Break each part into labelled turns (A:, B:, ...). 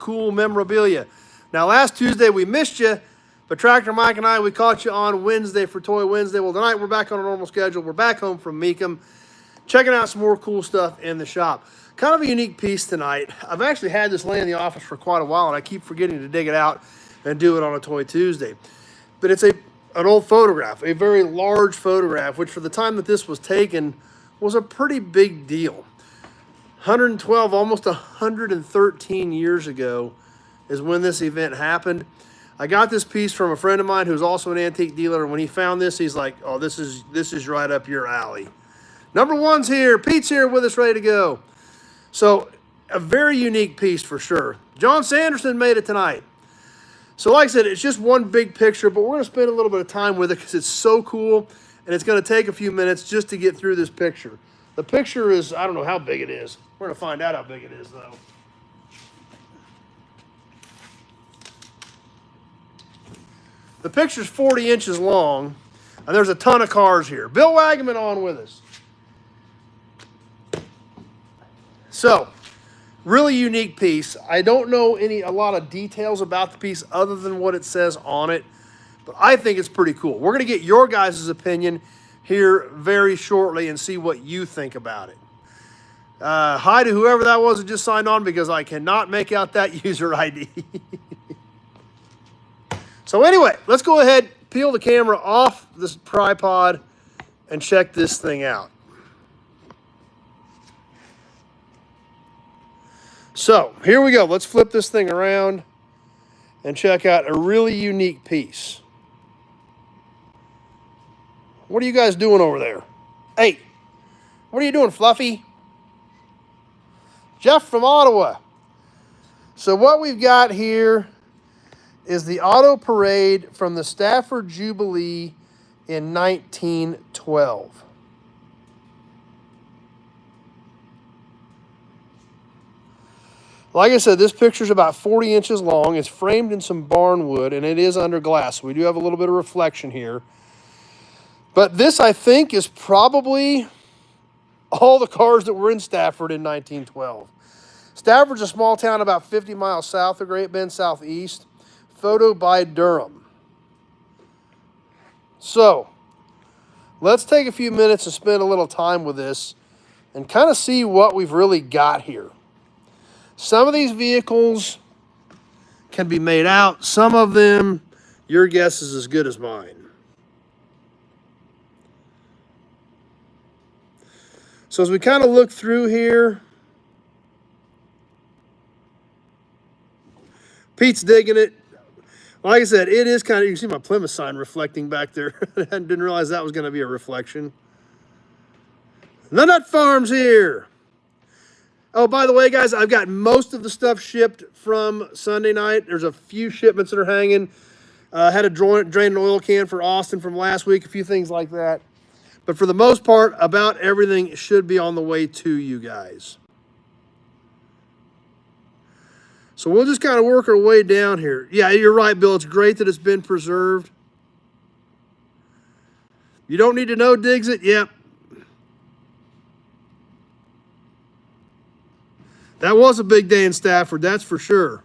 A: cool memorabilia. Now, last Tuesday we missed you, but Tractor Mike and I, we caught you on Wednesday for Toy Wednesday. Well, tonight we're back on a normal schedule. We're back home from Meekum, checking out some more cool stuff in the shop. Kind of a unique piece tonight. I've actually had this laying in the office for quite a while, and I keep forgetting to dig it out and do it on a Toy Tuesday. But it's an old photograph, a very large photograph, which for the time that this was taken was a pretty big deal. 112, almost 113 years ago is when this event happened. I got this piece from a friend of mine who's also an antique dealer, and when he found this, he's like, oh, this is right up your alley. Number one's here. Pete's here with us, ready to go. So, a very unique piece for sure. John Sanderson made it tonight. So, like I said, it's just one big picture, but we're going to spend a little bit of time with it because it's so cool, and it's going to take a few minutes just to get through this picture. The picture is, I don't know how big it is. We're going to find out how big it is, though. The picture's 40 inches long, and there's a ton of cars here. Bill Wagaman on with us. So, really unique piece. I don't know a lot of details about the piece other than what it says on it, but I think it's pretty cool. We're going to get your guys' opinion here very shortly and see what you think about it. Hi to whoever that was that just signed on because I cannot make out that user ID. So anyway, let's go ahead, peel the camera off this tripod and check this thing out. So here we go. Let's flip this thing around and check out a really unique piece. What are you guys doing over there? Hey, what are you doing, Fluffy? Jeff from Ottawa. So what we've got here is the auto parade from the Stafford Jubilee in 1912. Like I said, this picture's about 40 inches long. It's framed in some barn wood, and it is under glass. So we do have a little bit of reflection here. But this, I think, is probably all the cars that were in Stafford in 1912. Stafford's a small town about 50 miles south of Great Bend, southeast. Photo by Durham. So, let's take a few minutes and spend a little time with this and kind of see what we've really got here. Some of these vehicles can be made out. Some of them, your guess is as good as mine. So as we kind of look through here, Pete's digging it. Like I said, it is kind of, you can see my Plymouth sign reflecting back there. I didn't realize that was going to be a reflection. The Nut Farm's here. Oh, by the way, guys, I've got most of the stuff shipped from Sunday night. There's a few shipments that are hanging. Had a drain an oil can for Austin from last week, a few things like that. But for the most part, about everything should be on the way to you guys. So we'll just kind of work our way down here. Yeah, you're right, Bill. It's great that it's been preserved. You don't need to know digs it? Yep. That was a big day in Stafford, that's for sure.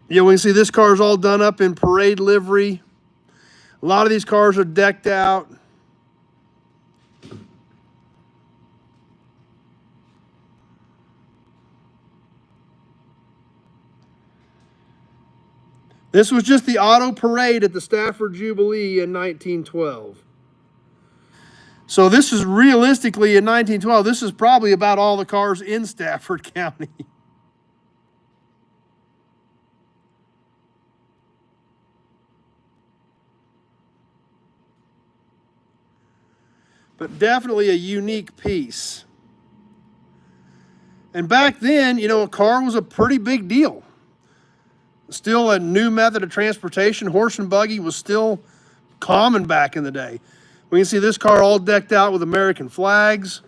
A: Yeah, we can see this car's all done up in parade livery. A lot of these cars are decked out. This was just the auto parade at the Stafford Jubilee in 1912. So this is realistically in 1912, this is probably about all the cars in Stafford County. But definitely a unique piece. And back then, you know, a car was a pretty big deal. Still a new method of transportation. Horse and buggy was still common back in the day. We can see this car all decked out with American flags.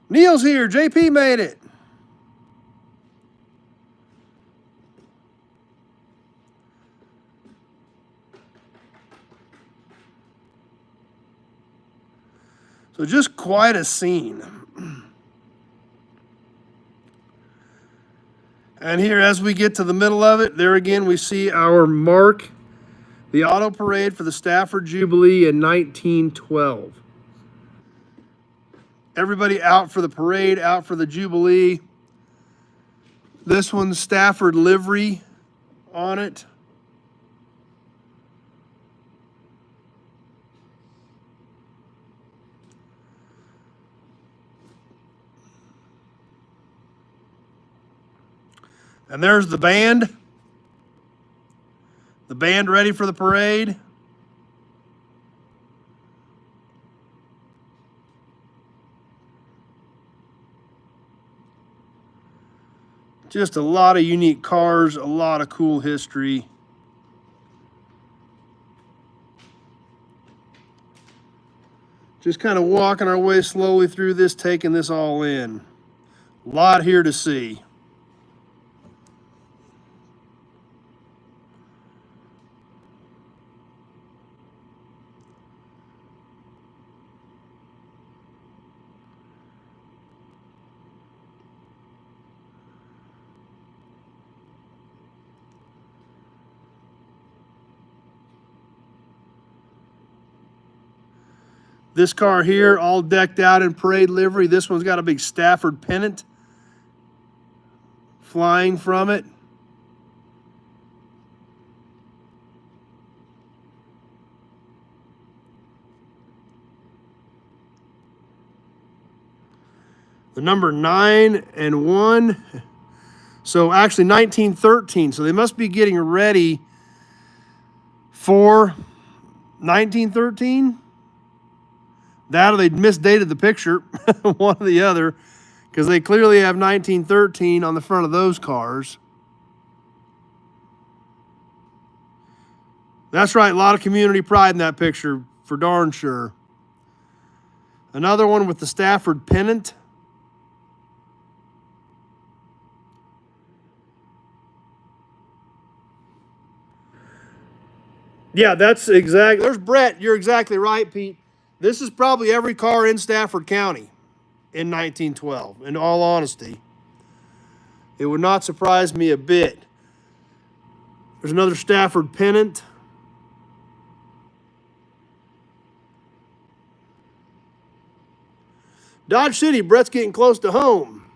A: Neil's here. JP made it. So just quite a scene. And here, as we get to the middle of it, there again we see our mark, the auto parade for the Stafford Jubilee in 1912. Everybody out for the parade, out for the Jubilee. This one's Stafford livery on it. And there's the band. The band ready for the parade. Just a lot of unique cars, a lot of cool history. Just kind of walking our way slowly through this, taking this all in. A lot here to see. This car here, all decked out in parade livery. This one's got a big Stafford pennant flying from it. The number 9 and 1. So actually 1913. So they must be getting ready for 1913. That or they misdated the picture, one or the other, because they clearly have 1913 on the front of those cars. That's right, a lot of community pride in that picture, for darn sure. Another one with the Stafford pennant. Yeah, that's exact. There's Brett. You're exactly right, Pete. This is probably every car in Stafford County in 1912, in all honesty. It would not surprise me a bit. There's another Stafford pennant. Dodge City, Brett's getting close to home.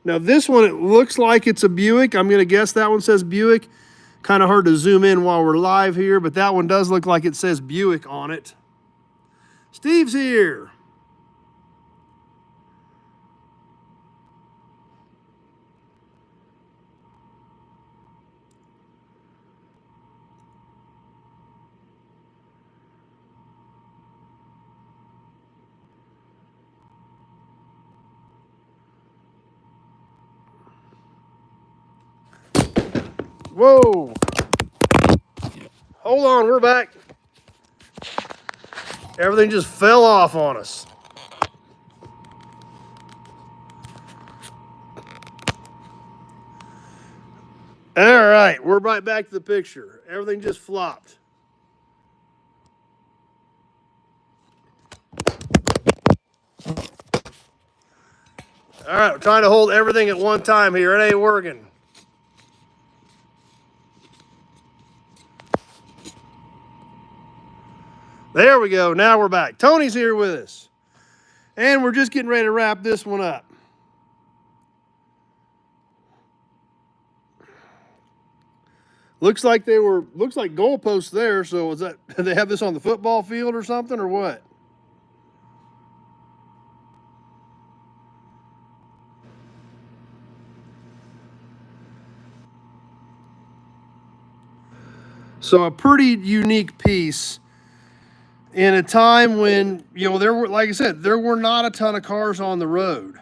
A: Now this one, it looks like it's a Buick. I'm going to guess that one says Buick. Kind of hard to zoom in while we're live here, but that one does look like it says Buick on it. Steve's here. Whoa. Hold on, we're back. Everything just fell off on us. All right, we're right back to the picture. Everything just flopped. All right, we're trying to hold everything at one time here. It ain't working. There we go. Now we're back. Tony's here with us. And we're just getting ready to wrap this one up. Looks like goalposts there. So is that, did they have this on the football field or something, or what? So a pretty unique piece in a time when, you know, there were, like I said, there were not a ton of cars on the road.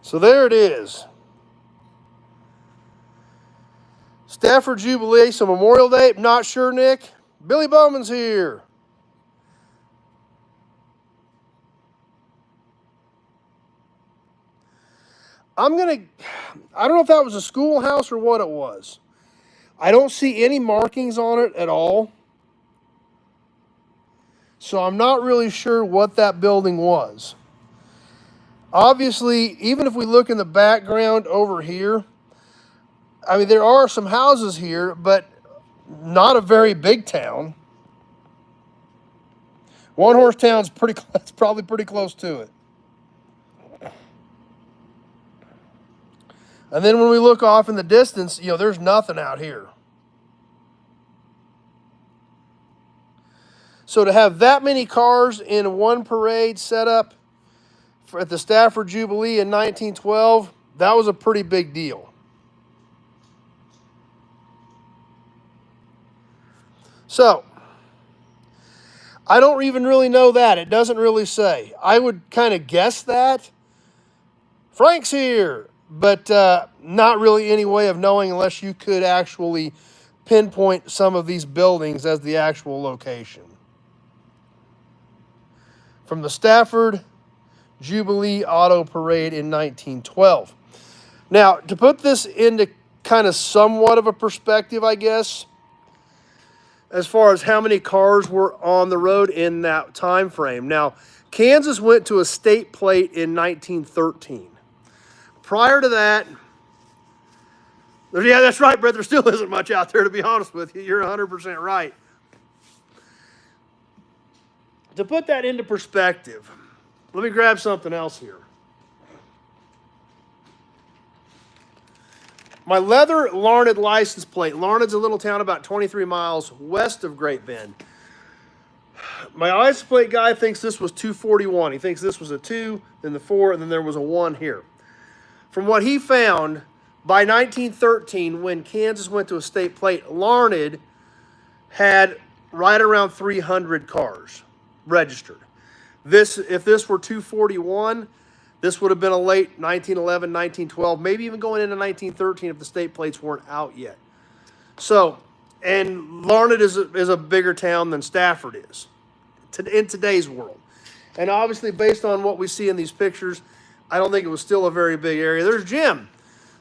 A: So there it is. Stafford Jubilee, so Memorial Day, not sure, Nick. Billy Bowman's here. I don't know if that was a schoolhouse or what it was. I don't see any markings on it at all. So I'm not really sure what that building was. Obviously, even if we look in the background over here, I mean, there are some houses here, but not a very big town. One Horse Town's it's probably pretty close to it. And then when we look off in the distance, there's nothing out here. So to have that many cars in one parade set up at the Stafford Jubilee in 1912, that was a pretty big deal. So, I don't even really know that. It doesn't really say. I would kind of guess that. Frank's here, but not really any way of knowing unless you could actually pinpoint some of these buildings as the actual location. From the Stafford Jubilee Auto Parade in 1912. Now, to put this into kind of somewhat of a perspective, I guess, as far as how many cars were on the road in that time frame. Now, Kansas went to a state plate in 1913. Prior to that, yeah, that's right, Brett. There still isn't much out there, to be honest with you. You're 100% right. To put that into perspective, let me grab something else here. My leather Larned license plate. Larned's a little town about 23 miles west of Great Bend. My license plate guy thinks this was 241. He thinks this was a 2, then the 4, and then there was a 1 here. From what he found, by 1913, when Kansas went to a state plate, Larned had right around 300 cars registered. If this were 241, this would have been a late 1911, 1912, maybe even going into 1913 if the state plates weren't out yet. So, and Larned is a bigger town than Stafford is in today's world. And obviously, based on what we see in these pictures, I don't think it was still a very big area. There's Jim.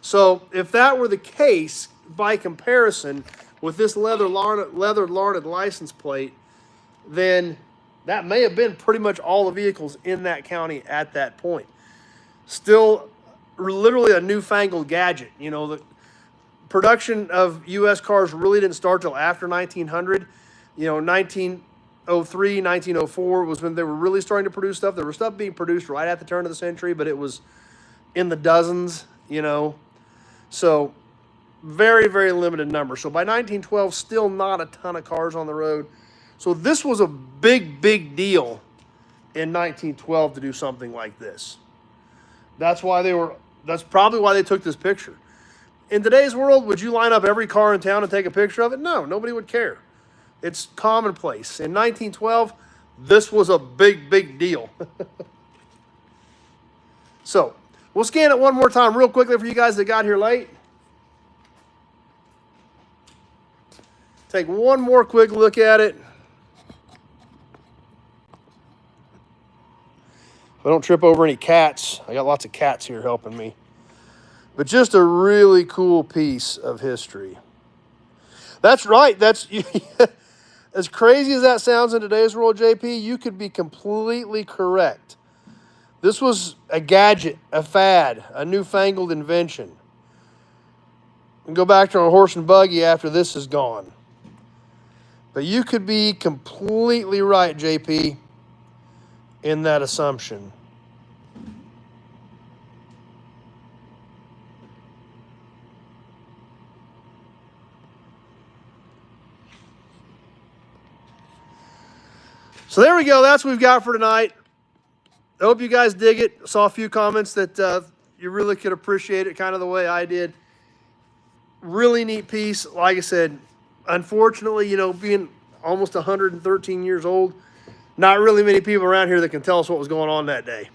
A: So, if that were the case, by comparison, with this leather Larned license plate, then that may have been pretty much all the vehicles in that county at that point. Still, literally a newfangled gadget. The production of U.S. cars really didn't start till after 1900. 1903, 1904 was when they were really starting to produce stuff. There was stuff being produced right at the turn of the century, but it was in the dozens, So, very, very limited number. So by 1912, still not a ton of cars on the road. So this was a big, big deal in 1912 to do something like this. That's probably why they took this picture. In today's world, would you line up every car in town and take a picture of it? No, nobody would care. It's commonplace. In 1912, this was a big, big deal. So, we'll scan it one more time real quickly for you guys that got here late. Take one more quick look at it. If I don't trip over any cats, I got lots of cats here helping me. But just a really cool piece of history. That's right. That's as crazy as that sounds in today's world, JP, you could be completely correct. This was a gadget, a fad, a newfangled invention. And go back to our horse and buggy after this is gone. But you could be completely right, JP, in that assumption. So there we go. That's what we've got for tonight. I hope you guys dig it. Saw a few comments that you really could appreciate it kind of the way I did. Really neat piece. Like I said, unfortunately, being almost 113 years old, not really many people around here that can tell us what was going on that day.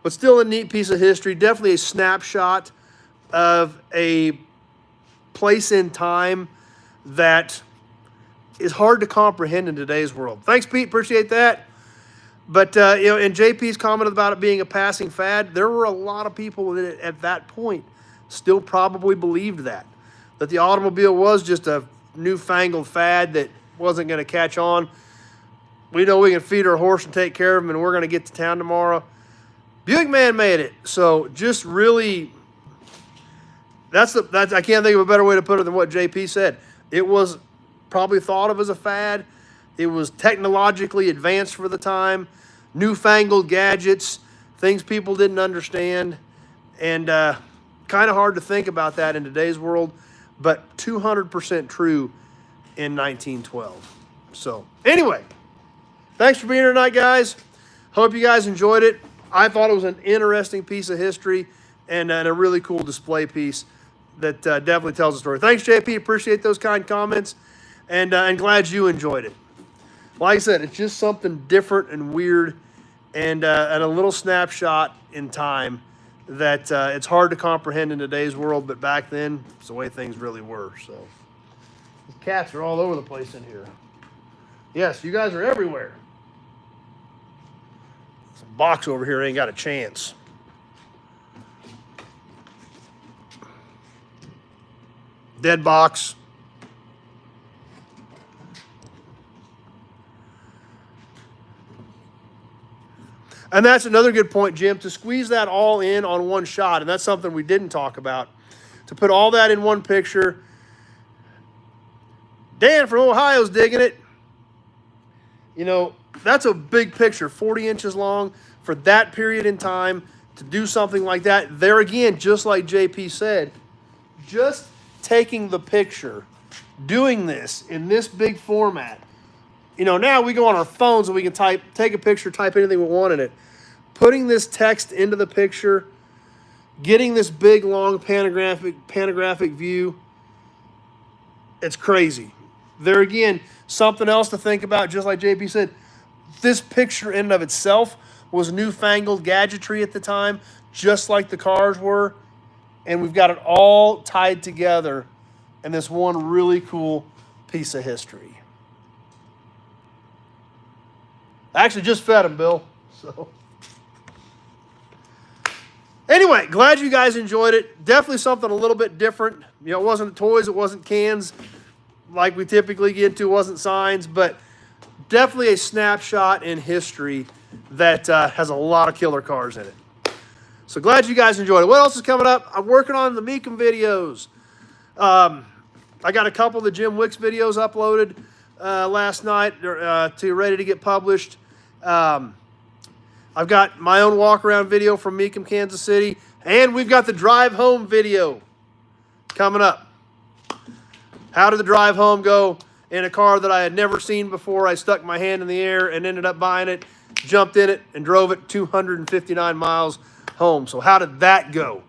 A: but still a neat piece of history. Definitely a snapshot of a place in time that is hard to comprehend in today's world. Thanks, Pete. Appreciate that. But, and JP's comment about it being a passing fad, there were a lot of people that at that point still probably believed that the automobile was just a newfangled fad that wasn't going to catch on. We know we can feed our horse and take care of him, and we're going to get to town tomorrow. Buick man made it. So just really, that's I can't think of a better way to put it than what JP said. It was probably thought of as a fad. It was technologically advanced for the time, newfangled gadgets, things people didn't understand, and kind of hard to think about that in today's world, but 200% true in 1912. So anyway, thanks for being here tonight, guys. Hope you guys enjoyed it. I thought it was an interesting piece of history and a really cool display piece that definitely tells a story. Thanks, JP. Appreciate those kind comments, and glad you enjoyed it. Like I said, it's just something different and weird, and a little snapshot in time that it's hard to comprehend in today's world, but back then, it's the way things really were. So, these cats are all over the place in here. Yes, you guys are everywhere. This box over here ain't got a chance. Dead box. And that's another good point, Jim, to squeeze that all in on one shot. And that's something we didn't talk about. To put all that in one picture. Dan from Ohio's digging it. You know, that's a big picture, 40 inches long for that period in time to do something like that. There again, just like JP said, just taking the picture, doing this in this big format. You know, now we go on our phones and we can take a picture, type anything we want in it. Putting this text into the picture, getting this big, long panographic view, it's crazy. There again, something else to think about, just like JP said, this picture in and of itself was newfangled gadgetry at the time, just like the cars were, and we've got it all tied together in this one really cool piece of history. I actually just fed him, Bill. So, anyway, glad you guys enjoyed it. Definitely something a little bit different. You know, it wasn't toys, it wasn't cans like we typically get to, it wasn't signs, but definitely a snapshot in history that has a lot of killer cars in it. So glad you guys enjoyed it. What else is coming up? I'm working on the Meekum videos. I got a couple of the Jim Wicks videos uploaded last night to ready to get published. I've got my own walk-around video from Meekum, Kansas City, and we've got the drive home video coming up. How did the drive home go in a car that I had never seen before? I stuck my hand in the air and ended up buying it, jumped in it, and drove it 259 miles home. So how did that go?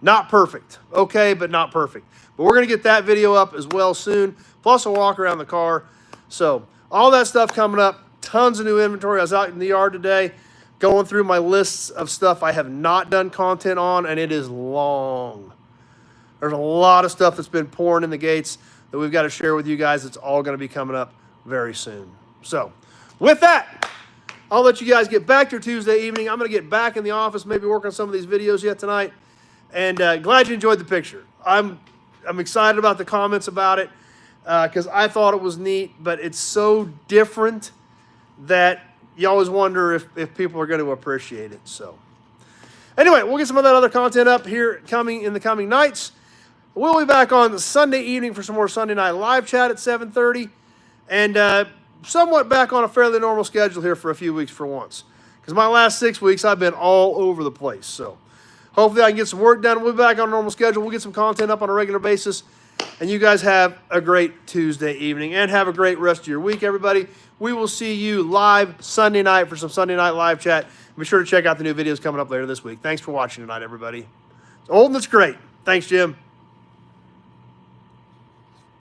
A: Not perfect. Okay, but not perfect. But we're going to get that video up as well soon, plus a walk around the car. So all that stuff coming up. Tons of new inventory. I was out in the yard today going through my lists of stuff I have not done content on, and it is long. There's a lot of stuff that's been pouring in the gates that we've got to share with you guys. It's all going to be coming up very soon. So with that, I'll let you guys get back to your Tuesday evening. I'm going to get back in the office, maybe work on some of these videos yet tonight. And glad you enjoyed the picture. I'm excited about the comments about it because I thought it was neat, but it's so different that you always wonder if people are going to appreciate it. So anyway, we'll get some of that other content up here in the coming nights. We'll be back on Sunday evening for some more Sunday night live chat at 7:30, and somewhat back on a fairly normal schedule here for a few weeks for once. Because my last 6 weeks, I've been all over the place. So hopefully I can get some work done. We'll be back on a normal schedule. We'll get some content up on a regular basis. And you guys have a great Tuesday evening and have a great rest of your week, everybody. We will see you live Sunday night for some Sunday night live chat. Be sure to check out the new videos coming up later this week. Thanks for watching tonight, everybody. It's old and it's great. Thanks, Jim.